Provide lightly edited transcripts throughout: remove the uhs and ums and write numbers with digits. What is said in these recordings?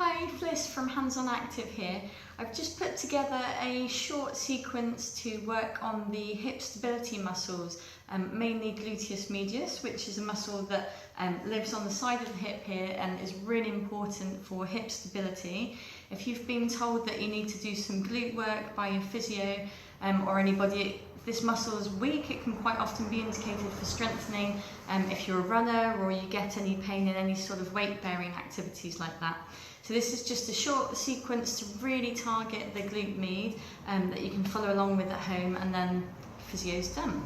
Hi, Fliss from Hands On Active here. I've just put together a short sequence to work on the hip stability muscles, mainly gluteus medius, which is a muscle that lives on the side of the hip here and is really important for hip stability. If you've been told that you need to do some glute work by your physio or anybody, if this muscle is weak, it can quite often be indicated for strengthening if you're a runner or you get any pain in any sort of weight-bearing activities like that. So this is just a short sequence to really target the glute med that you can follow along with at home, and then physio's done.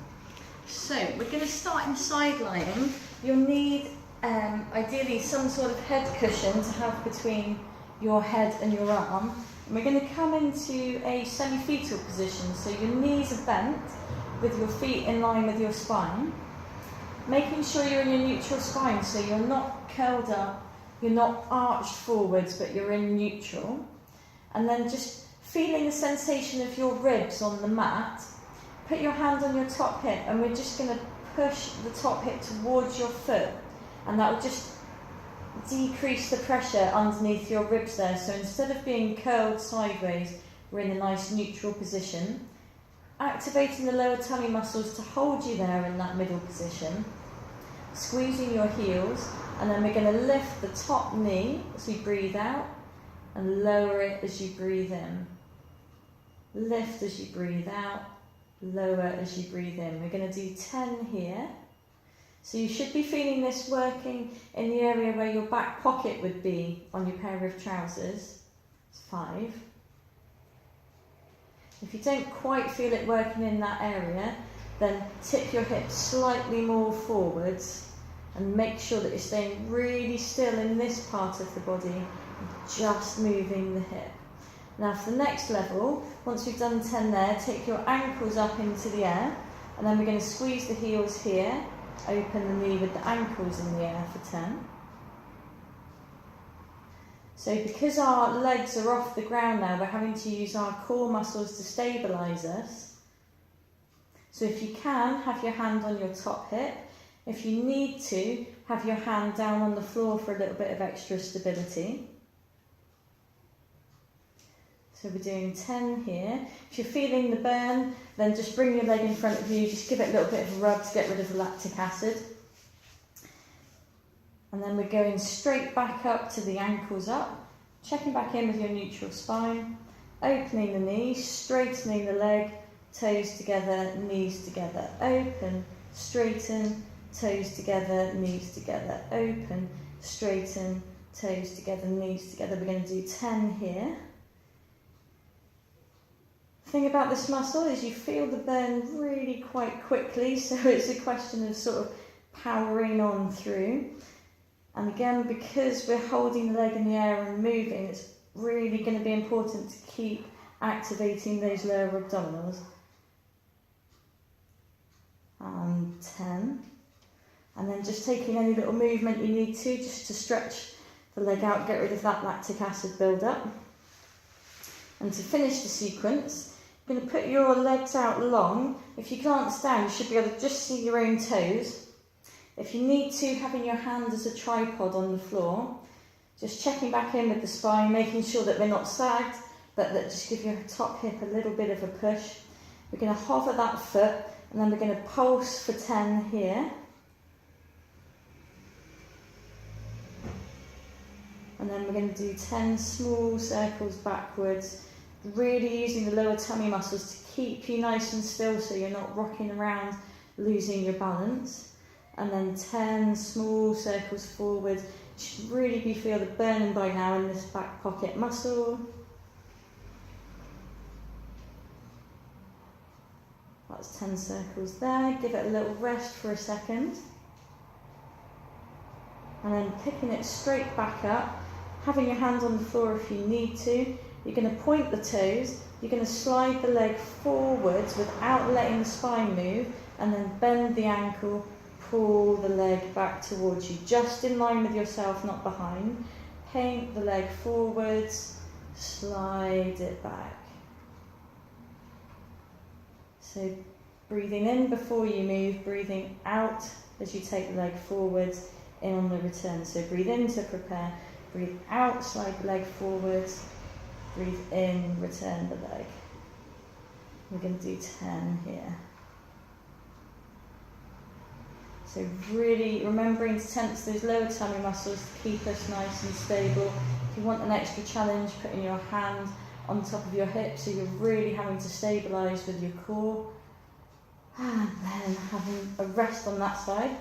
So we're going to start in side lying. You'll need ideally some sort of head cushion to have between your head and your arm. And we're going to come into a semi-fetal position, so your knees are bent with your feet in line with your spine. Making sure you're in your neutral spine, so you're not curled up, you're not arched forwards, but you're in neutral. And then just feeling the sensation of your ribs on the mat. Put your hand on your top hip, and we're just going to push the top hip towards your foot, and that will just decrease the pressure underneath your ribs there. So instead of being curled sideways, we're in a nice neutral position. Activating the lower tummy muscles to hold you there in that middle position. Squeezing your heels, and then we're going to lift the top knee as we breathe out and lower it as you breathe in. Lift as you breathe out, lower as you breathe in. We're going to do 10 here. So you should be feeling this working in the area where your back pocket would be on your pair of trousers. It's 5. If you don't quite feel it working in that area, then tip your hips slightly more forwards and make sure that you're staying really still in this part of the body, just moving the hip. Now for the next level, once we've done 10 there, take your ankles up into the air, and then we're going to squeeze the heels here, open the knee with the ankles in the air for 10. So because our legs are off the ground now, we're having to use our core muscles to stabilise us. So if you can, have your hand on your top hip. If you need to, have your hand down on the floor for a little bit of extra stability. So we're doing 10 here. If you're feeling the burn, then just bring your leg in front of you, just give it a little bit of a rub to get rid of the lactic acid. And then we're going straight back up to the ankles up, checking back in with your neutral spine, opening the knee, straightening the leg, toes together, knees together, open, straighten, toes together, knees together, open, straighten, toes together, knees together. We're going to do 10 here. The thing about this muscle is you feel the burn really quite quickly, so it's a question of sort of powering on through. And again, because we're holding the leg in the air and moving, it's really going to be important to keep activating those lower abdominals. And 10. And then just taking any little movement you need to, just to stretch the leg out, get rid of that lactic acid build-up. And to finish the sequence, you're going to put your legs out long. If you can't stand, you should be able to just see your own toes. If you need to, having your hand as a tripod on the floor, just checking back in with the spine, making sure that we're not sagged, but that just give your top hip a little bit of a push. We're going to hover that foot, and then we're going to pulse for 10 here. And then we're going to do 10 small circles backwards, really using the lower tummy muscles to keep you nice and still so you're not rocking around, losing your balance. And then 10 small circles forward. You should really feel the burning by now in this back pocket muscle. That's 10 circles there. Give it a little rest for a second. And then picking it straight back up, having your hand on the floor if you need to. You're going to point the toes, you're going to slide the leg forwards without letting the spine move, and then bend the ankle, pull the leg back towards you, just in line with yourself, not behind. Paint the leg forwards, slide it back. So breathing in before you move, breathing out as you take the leg forwards, in on the return. So breathe in to prepare, Breathe out, slide the leg forwards. Breathe in, return the leg. We're going to do 10 here. So really remembering to tense those lower tummy muscles to keep us nice and stable. If you want an extra challenge, putting your hand on top of your hip so you're really having to stabilise with your core. And then having a rest on that side.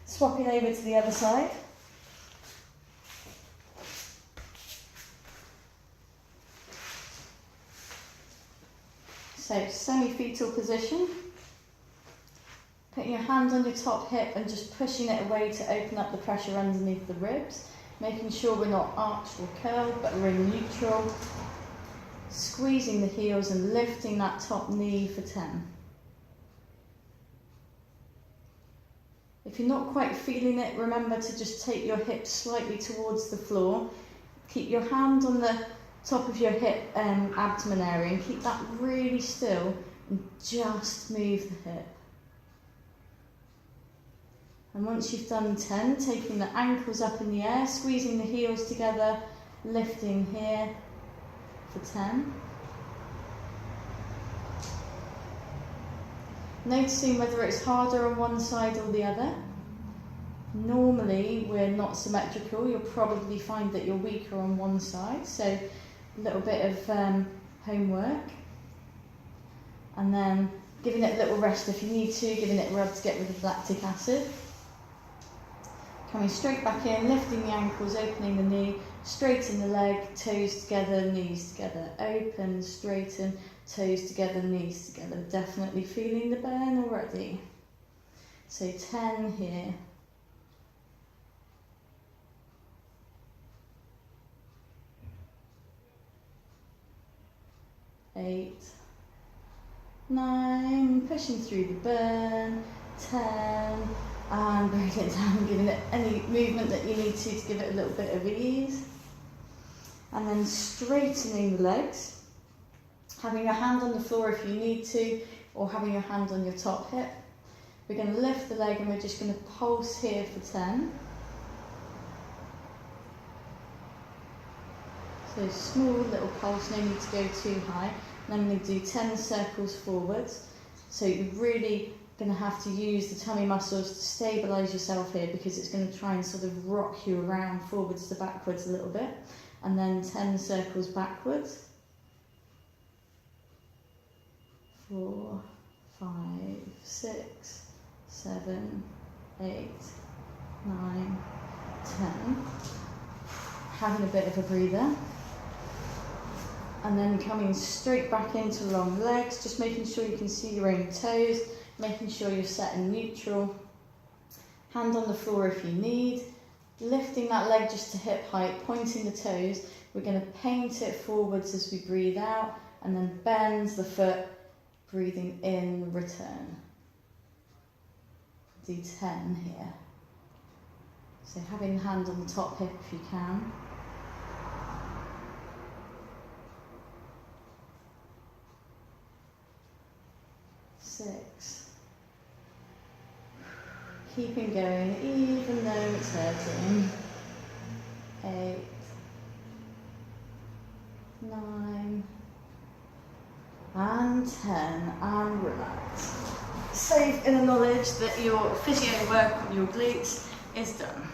Swapping over to the other side. So semi-fetal position. Putting your hand on your top hip and just pushing it away to open up the pressure underneath the ribs. Making sure we're not arched or curled, but we're in neutral. Squeezing the heels and lifting that top knee for 10. If you're not quite feeling it, remember to just take your hips slightly towards the floor. Keep your hand on the top of your hip abdomen area and keep that really still and just move the hip. And once you've done 10, taking the ankles up in the air, squeezing the heels together, lifting here for 10. Noticing whether it's harder on one side or the other. Normally we're not symmetrical, you'll probably find that you're weaker on one side, so a little bit of homework. And then giving it a little rest if you need to, giving it a rub to get rid of lactic acid. Coming straight back in, lifting the ankles, opening the knee, straighten the leg, toes together, knees together. Open, straighten, toes together, knees together. Definitely feeling the burn already. So 10 here. 8, 9, pushing through the burn, 10, and bring it down, giving it any movement that you need to give it a little bit of ease. And then straightening the legs, having your hand on the floor if you need to, or having your hand on your top hip. We're going to lift the leg and we're just going to pulse here for 10. So small little pulse, no need to go too high. And I'm going to do 10 circles forwards. So you're really going to have to use the tummy muscles to stabilise yourself here, because it's going to try and sort of rock you around forwards to backwards a little bit. And then 10 circles backwards. 4, 5, 6, 7, 8, 9, 10. Having a bit of a breather. And then coming straight back into long legs, just making sure you can see your own toes, making sure you're set in neutral. Hand on the floor if you need. Lifting that leg just to hip height, pointing the toes. We're going to paint it forwards as we breathe out, and then bend the foot, breathing in, return. Do 10 here. So having the hand on the top hip if you can. 6. Keeping going even though it's hurting. 8, 9, and 10, and relax. Safe in the knowledge that your physio work on your glutes is done.